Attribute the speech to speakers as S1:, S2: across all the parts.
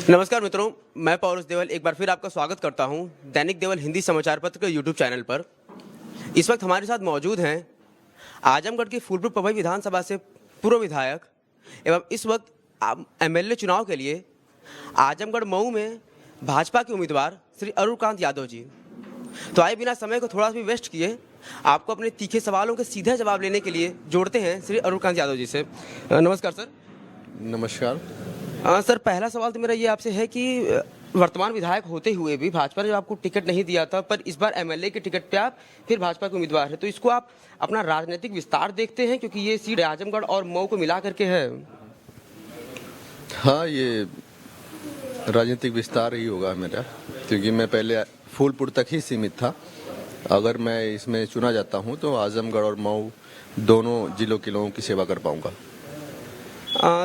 S1: नमस्कार मित्रों, मैं पौरुष देवल एक बार फिर आपका स्वागत करता हूं दैनिक देवल हिंदी समाचार पत्र के यूट्यूब चैनल पर। इस वक्त हमारे साथ मौजूद हैं आजमगढ़ के फूलपुर पवई विधानसभा से पूर्व विधायक एवं इस वक्त एमएलए चुनाव के लिए आजमगढ़ मऊ में भाजपा के उम्मीदवार श्री अरुणकांत यादव जी। तो आइए बिना समय को थोड़ा सा भी वेस्ट किए आपको अपने तीखे सवालों के सीधे जवाब लेने के लिए जोड़ते हैं श्री अरुणकांत यादव जी से। नमस्कार सर।
S2: नमस्कार।
S1: सर, पहला सवाल तो मेरा ये आपसे है कि वर्तमान विधायक होते हुए भी भाजपा ने जो आपको टिकट नहीं दिया था, पर इस बार एमएलए के टिकट पे आप फिर भाजपा के उम्मीदवार हैं, तो इसको आप अपना राजनीतिक विस्तार देखते हैं क्योंकि ये सीट आजमगढ़ और मऊ को मिला करके है?
S2: हाँ, ये राजनीतिक विस्तार ही होगा मेरा, क्योंकि मैं पहले फूलपुर तक ही सीमित था। अगर मैं इसमें चुना जाता हूँ तो आजमगढ़ और मऊ दोनों जिलों के लोगों की सेवा कर पाऊंगा।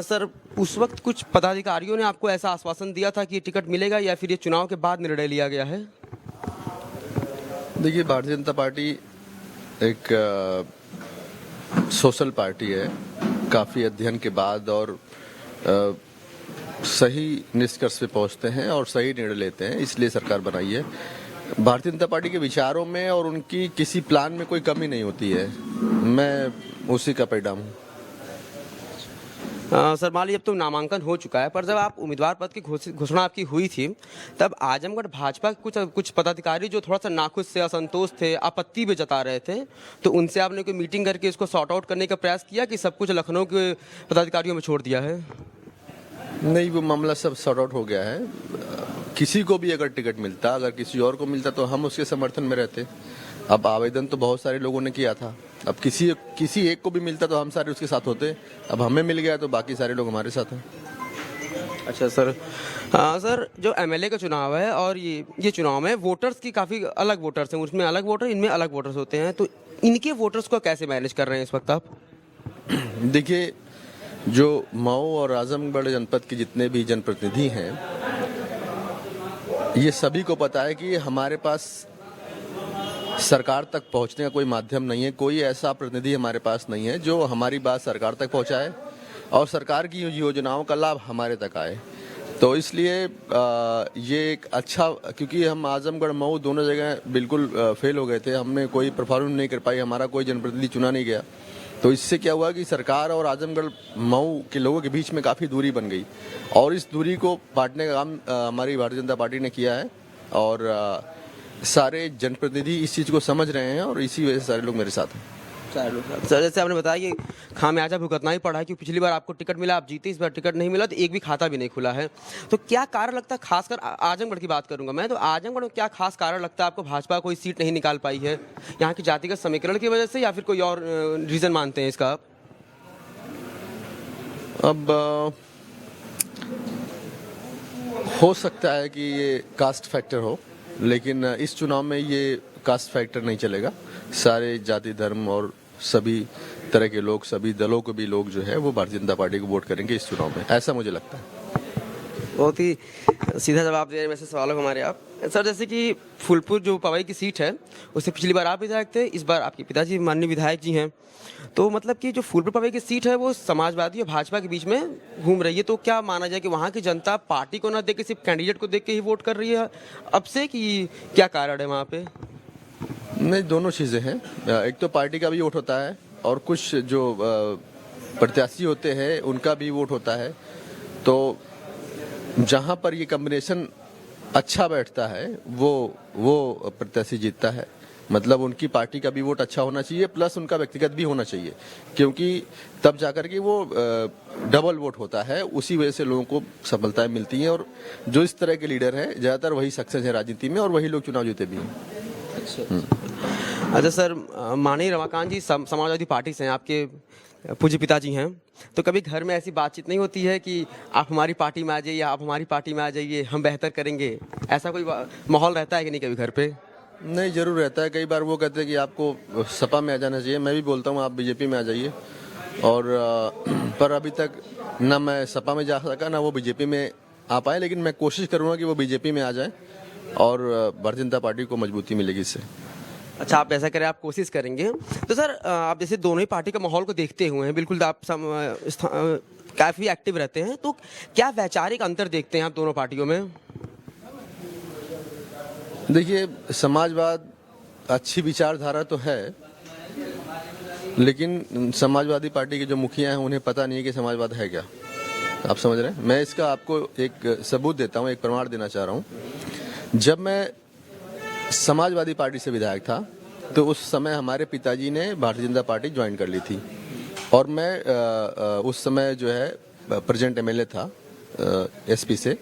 S1: सर, उस वक्त कुछ पदाधिकारियों ने आपको ऐसा आश्वासन दिया था कि ये टिकट मिलेगा या फिर ये चुनाव के बाद निर्णय लिया गया है?
S2: देखिए, भारतीय जनता पार्टी एक सोशल पार्टी है। काफ़ी अध्ययन के बाद और सही निष्कर्ष पे पहुंचते हैं और सही निर्णय लेते हैं, इसलिए सरकार बनाई है। भारतीय जनता पार्टी के विचारों में और उनकी किसी प्लान में कोई कमी नहीं होती है। मैं उसी का परिणाम हूँ।
S1: सर, मान लीजिए अब तो नामांकन हो चुका है, पर जब आप उम्मीदवार पद की घोषणा आपकी हुई थी तब आजमगढ़ भाजपा के कुछ पदाधिकारी जो थोड़ा सा नाखुश थे, असंतोष थे, आपत्ति भी जता रहे थे, तो उनसे आपने कोई मीटिंग करके इसको सॉर्ट आउट करने का प्रयास किया कि सब कुछ लखनऊ के पदाधिकारियों में छोड़ दिया है?
S2: नहीं, वो मामला सब सॉर्ट आउट हो गया है। किसी को भी अगर टिकट मिलता, अगर किसी और को मिलता तो हम उसके समर्थन में रहते। अब आवेदन तो बहुत सारे लोगों ने किया था, अब किसी एक को भी मिलता तो हम सारे उसके साथ होते। अब हमें मिल गया तो बाकी सारे लोग हमारे साथ हैं।
S1: अच्छा सर। सर, जो एमएलए का चुनाव है और ये चुनाव में वोटर्स की काफ़ी अलग वोटर्स हैं, उसमें अलग वोटर, इनमें अलग वोटर्स होते हैं, तो इनके वोटर्स को कैसे मैनेज कर रहे हैं इस वक्त आप?
S2: देखिए, जो मऊ और आजमगढ़ जनपद के जितने भी जनप्रतिनिधि हैं, ये सभी को पता है कि हमारे पास सरकार तक पहुंचने का कोई माध्यम नहीं है। कोई ऐसा प्रतिनिधि हमारे पास नहीं है जो हमारी बात सरकार तक पहुंचाए और सरकार की योजनाओं का लाभ हमारे तक आए। तो इसलिए ये एक अच्छा, क्योंकि हम आजमगढ़ मऊ दोनों जगह बिल्कुल फेल हो गए थे, हमने कोई परफॉर्मेंस नहीं कर पाई, हमारा कोई जनप्रतिनिधि चुना नहीं गया। तो इससे क्या हुआ कि सरकार और आजमगढ़ मऊ के लोगों के बीच में काफ़ी दूरी बन गई और इस दूरी को बांटने का काम हमारी भारतीय जनता पार्टी ने किया है और सारे जनप्रतिनिधि इस चीज़ को समझ रहे हैं और इसी वजह से सारे लोग मेरे साथ हैं।
S1: सर, जैसे आपने बताया कि खामियाजा भुगतना ही पड़ा है, क्योंकि पिछली बार आपको टिकट मिला, आप जीते, इस बार टिकट नहीं मिला तो एक भी खाता भी नहीं खुला है, तो क्या कारण लगता है, खासकर आजमगढ़ की बात करूंगा मैं, तो आजमगढ़ में क्या खास कारण लगता है आपको भाजपा कोई सीट नहीं निकाल पाई है? यहाँ की जातिगत समीकरण की वजह से या फिर कोई और रीजन मानते हैं इसका आप?
S2: अब हो सकता है कि ये कास्ट फैक्टर हो, लेकिन इस चुनाव में ये कास्ट फैक्टर नहीं चलेगा। सारे जाति धर्म और सभी तरह के लोग, सभी दलों के भी लोग जो है वो भारतीय जनता पार्टी को वोट करेंगे इस चुनाव में, ऐसा मुझे लगता है।
S1: बहुत ही सीधा जवाब दे रहे हैं वैसे सवालों को हमारे आप। सर, जैसे कि फूलपुर जो पवई की सीट है उससे पिछली बार आप विधायक थे, इस बार आपके पिताजी माननीय विधायक जी हैं, तो मतलब कि जो फूलपुर पवई की सीट है वो समाजवादी और भाजपा के बीच में घूम रही है, तो क्या माना जाए कि वहाँ की जनता पार्टी को ना देख के सिर्फ कैंडिडेट को देख के ही वोट कर रही है अब से, कि क्या कारण है वहाँ पे?
S2: नहीं, दोनों चीज़ें हैं। एक तो पार्टी का भी वोट होता है और कुछ जो प्रत्याशी होते हैं उनका भी वोट होता है। तो जहाँ पर ये कॉम्बिनेशन अच्छा बैठता है वो प्रत्याशी जीतता है। मतलब उनकी पार्टी का भी वोट अच्छा होना चाहिए प्लस उनका व्यक्तिगत भी होना चाहिए, क्योंकि तब जाकर के वो डबल वोट होता है। उसी वजह से लोगों को सफलताएं मिलती हैं और जो इस तरह के लीडर हैं ज़्यादातर वही सक्सेस है राजनीति में और वही लोग चुनाव जीते भी हैं।
S1: अच्छा सर, माननीय रमाकांत जी समाजवादी पार्टी से हैं, आपके पूज्य पिताजी हैं, तो कभी घर में ऐसी बातचीत नहीं होती है कि आप हमारी पार्टी में आ जाइए, आप हमारी पार्टी में आ जाइए, हम बेहतर करेंगे, ऐसा कोई माहौल रहता है कि नहीं कभी घर पे?
S2: नहीं, जरूर रहता है। कई बार वो कहते हैं कि आपको सपा में आ जाना चाहिए, मैं भी बोलता हूँ आप बीजेपी में आ जाइए, और पर अभी तक ना मैं सपा में जा सका ना वो बीजेपी में आ पाए, लेकिन मैं कोशिश करूँगा कि वो बीजेपी में आ जाए और भारतीय जनता पार्टी को मजबूती मिलेगी इससे।
S1: अच्छा, आप ऐसा करें, आप कोशिश करेंगे। तो सर आप जैसे दोनों ही पार्टी का माहौल को देखते हुए हैं, बिल्कुल आप काफ़ी एक्टिव रहते हैं, तो क्या वैचारिक अंतर देखते हैं आप दोनों पार्टियों में?
S2: देखिए, समाजवाद अच्छी विचारधारा तो है, लेकिन समाजवादी पार्टी के जो मुखिया हैं उन्हें पता नहीं है कि समाजवाद है क्या। आप समझ रहे हैं? मैं इसका आपको एक सबूत देता हूं, एक प्रमाण देना चाह रहा हूं। जब मैं समाजवादी पार्टी से विधायक था तो उस समय हमारे पिताजी ने भारतीय जनता पार्टी ज्वाइन कर ली थी और मैं उस समय जो है प्रेजेंट एमएलए था एसपी से,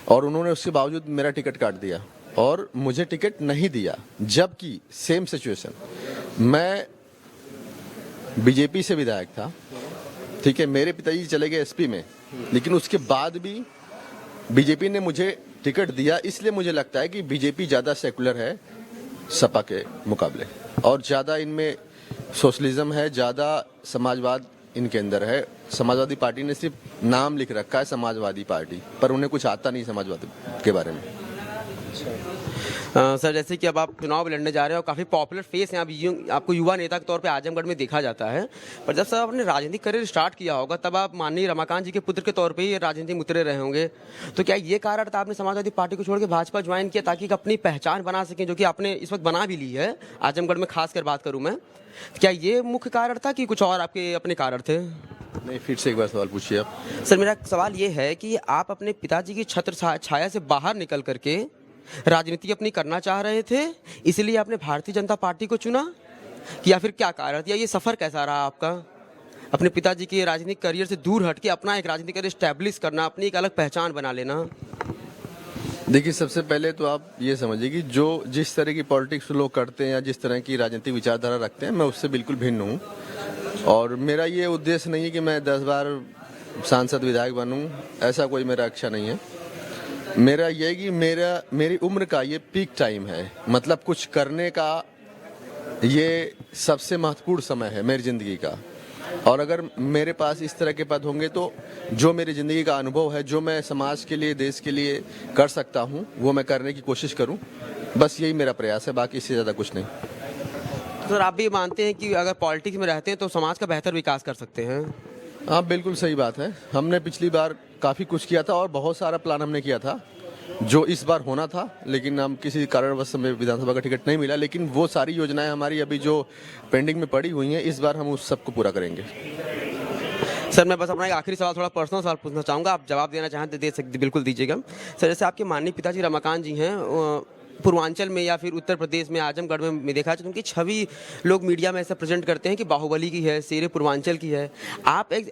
S2: और उन्होंने उसके बावजूद मेरा टिकट काट दिया और मुझे टिकट नहीं दिया। जबकि सेम सिचुएशन, मैं बीजेपी से विधायक था, ठीक है, मेरे पिताजी चले गए एसपी में, लेकिन उसके बाद भी बीजेपी ने मुझे टिकट दिया। इसलिए मुझे लगता है कि बीजेपी ज़्यादा सेकुलर है सपा के मुकाबले, और ज़्यादा इनमें सोशलिज्म है, ज़्यादा समाजवाद इनके अंदर है। समाजवादी पार्टी ने सिर्फ नाम लिख रखा है समाजवादी पार्टी, पर उन्हें कुछ आता नहीं समाजवाद के बारे में।
S1: सर जैसे कि अब आप चुनाव लड़ने जा रहे हो, काफ़ी पॉपुलर फेस हैं, आपको युवा नेता के तौर पे आजमगढ़ में देखा जाता है, पर जब सर आपने राजनीतिक करियर स्टार्ट किया होगा तब आप माननीय रमाकांत जी के पुत्र के तौर पे ही राजनीति में उतरे रहे होंगे। तो क्या ये कारण था आपने समाजवादी पार्टी को छोड़ के भाजपा ज्वाइन किया ताकि अपनी पहचान बना सकें, जो कि आपने इस वक्त बना भी ली है आजमगढ़ में, खासकर बात करूँ मैं? क्या ये मुख्य कारण था कि कुछ और आपके अपने कारण थे?
S2: नहीं, फिर से एक बार सवाल पूछिए आप।
S1: सर मेरा सवाल ये है कि आप अपने पिताजी की छत्र छाया से बाहर निकल करके राजनीति अपनी करना चाह रहे थे, इसलिए आपने भारतीय जनता पार्टी को चुना, या फिर क्या कारण, या ये सफर कैसा रहा आपका अपने पिताजी के राजनीतिक करियर से दूर हट के अपना एक राजनीतिक करियर स्टैब्लिश करना, अपनी एक अलग पहचान बना लेना?
S2: देखिए, सबसे पहले तो आप ये समझिए कि जो जिस तरह की पॉलिटिक्स लोग करते हैं या जिस तरह की राजनीतिक विचारधारा रखते हैं, मैं उससे बिल्कुल भिन्न हूँ। और मेरा ये उद्देश्य नहीं है कि मैं 10 बार सांसद विधायक बनूं, ऐसा कोई मेरा इच्छा नहीं है। मेरा ये कि मेरी उम्र का ये पीक टाइम है, मतलब कुछ करने का ये सबसे महत्वपूर्ण समय है मेरी ज़िंदगी का। और अगर मेरे पास इस तरह के पद होंगे तो जो मेरी ज़िंदगी का अनुभव है, जो मैं समाज के लिए, देश के लिए कर सकता हूँ, वो मैं करने की कोशिश करूँ। बस यही मेरा प्रयास है, बाकी इससे ज़्यादा कुछ नहीं।
S1: सर आप भी मानते हैं कि अगर पॉलिटिक्स में रहते हैं तो समाज का बेहतर विकास कर सकते हैं?
S2: हाँ, बिल्कुल सही बात है। हमने पिछली बार काफ़ी कुछ किया था और बहुत सारा प्लान हमने किया था जो इस बार होना था, लेकिन हम किसी कारणवश हमें विधानसभा का टिकट नहीं मिला। लेकिन वो सारी योजनाएं हमारी अभी जो पेंडिंग में पड़ी हुई हैं, इस बार हम उस सबको पूरा करेंगे।
S1: सर मैं बस अपना एक आखिरी सवाल, थोड़ा पर्सनल सवाल पूछना चाहूँगा, आप जवाब देना चाहें तो दे सकते, बिल्कुल दीजिएगा। सर जैसे आपके माननीय पिताजी रमाकांत जी हैं, पूर्वांचल में या फिर उत्तर प्रदेश में आजमगढ़ में देखा जाए तो उनकी छवि लोग मीडिया में ऐसा प्रेजेंट करते हैं कि बाहुबली की है, शेरे पूर्वांचल की है। आप एक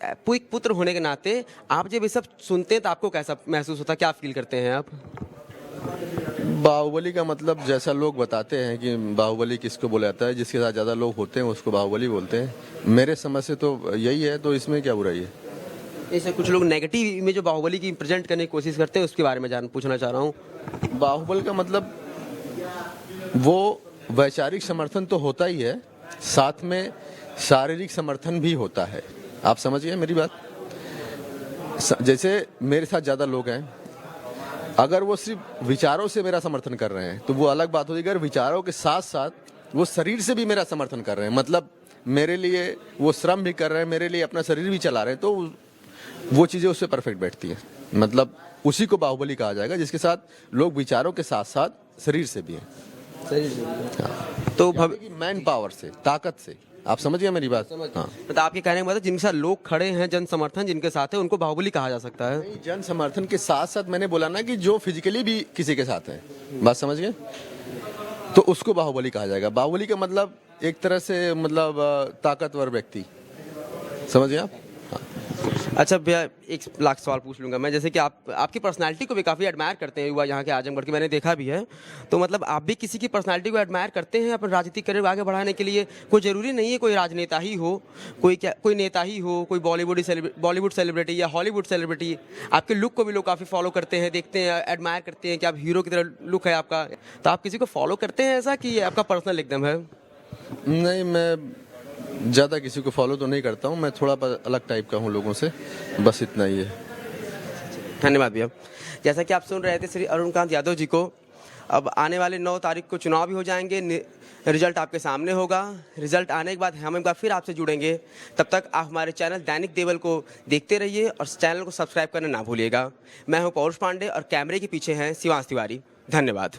S1: पुत्र होने के नाते आप जब ये सब सुनते हैं तो आपको कैसा महसूस होता है, क्या फील करते हैं आप?
S2: बाहुबली का मतलब जैसा लोग बताते हैं कि बाहुबली किसको बोला जाता है, जिसके साथ ज़्यादा लोग होते हैं उसको बाहुबली बोलते हैं। मेरे समझ से तो यही है, तो इसमें क्या बुराई है?
S1: ऐसे कुछ लोग नेगेटिव इमेज जो बाहुबली की प्रेजेंट करने की कोशिश करते हैं, उसके बारे में पूछना चाह रहा हूँ।
S2: बाहुबली का मतलब वो वैचारिक समर्थन तो होता ही है, साथ में शारीरिक समर्थन भी होता है। आप समझिए मेरी बात। जैसे मेरे साथ ज़्यादा लोग हैं, अगर वो सिर्फ विचारों से मेरा समर्थन कर रहे हैं तो वो अलग बात होगी। अगर विचारों के साथ साथ वो शरीर से भी मेरा समर्थन कर रहे हैं, मतलब मेरे लिए वो श्रम भी कर रहे हैं, मेरे लिए अपना शरीर भी चला रहे हैं, तो वो चीज़ें उससे परफेक्ट बैठती हैं। मतलब उसी को बाहुबली कहा जाएगा, जिसके साथ लोग विचारों के साथ साथ शरीर से भी हैं। हाँ।
S1: तो
S2: मैन पावर से, ताकत से। आप समझिए मेरी बात? हाँ।
S1: तो आपके कहने का मतलब जिनके साथ लोग खड़े हैं, जन समर्थन जिनके साथ है, उनको बाहुबली कहा जा सकता है?
S2: नहीं, जन समर्थन के साथ साथ मैंने बोला ना कि जो फिजिकली भी किसी के साथ है, बात समझ गए, तो उसको बाहुबली कहा जाएगा। बाहुबली का मतलब एक तरह से मतलब ताकतवर व्यक्ति, समझिए आप।
S1: अच्छा भैया, एक लाख सवाल पूछ लूँगा मैं, जैसे कि आपकी पर्सनालिटी को भी काफ़ी एडमायर करते हैं युवा यहाँ के आजमगढ़ के, मैंने देखा भी है। तो मतलब आप भी किसी की पर्सनालिटी को एडमायर करते हैं अपने राजनीतिक करियर आगे बढ़ाने के लिए? कोई ज़रूरी नहीं है कोई राजनेता ही हो, कोई नेता ही हो, कोई बॉलीवुड सेलिब्रिटी या हॉलीवुड सेलिब्रिटी। आपके लुक को भी लोग काफ़ी फॉलो करते हैं, देखते हैं, एडमायर करते हैं कि आप हीरो की तरह लुक है आपका। तो आप किसी को फॉलो करते हैं ऐसा कि आपका पर्सनल एकदम है?
S2: नहीं, मैं ज़्यादा किसी को फॉलो तो नहीं करता हूँ, मैं थोड़ा अलग टाइप का हूँ लोगों से, बस इतना ही है।
S1: धन्यवाद भैया। जैसा कि आप सुन रहे थे श्री अरुणकांत यादव जी को, अब आने वाले 9 तारीख को चुनाव भी हो जाएंगे, रिजल्ट आपके सामने होगा। रिजल्ट आने के बाद हम एक बार फिर आपसे जुड़ेंगे। तब तक आप हमारे चैनल दैनिक देवल को देखते रहिए और चैनल को सब्सक्राइब करना ना भूलिएगा। मैं हूं पौरुष पांडे और कैमरे के पीछे हैं शिवांश तिवारी। धन्यवाद।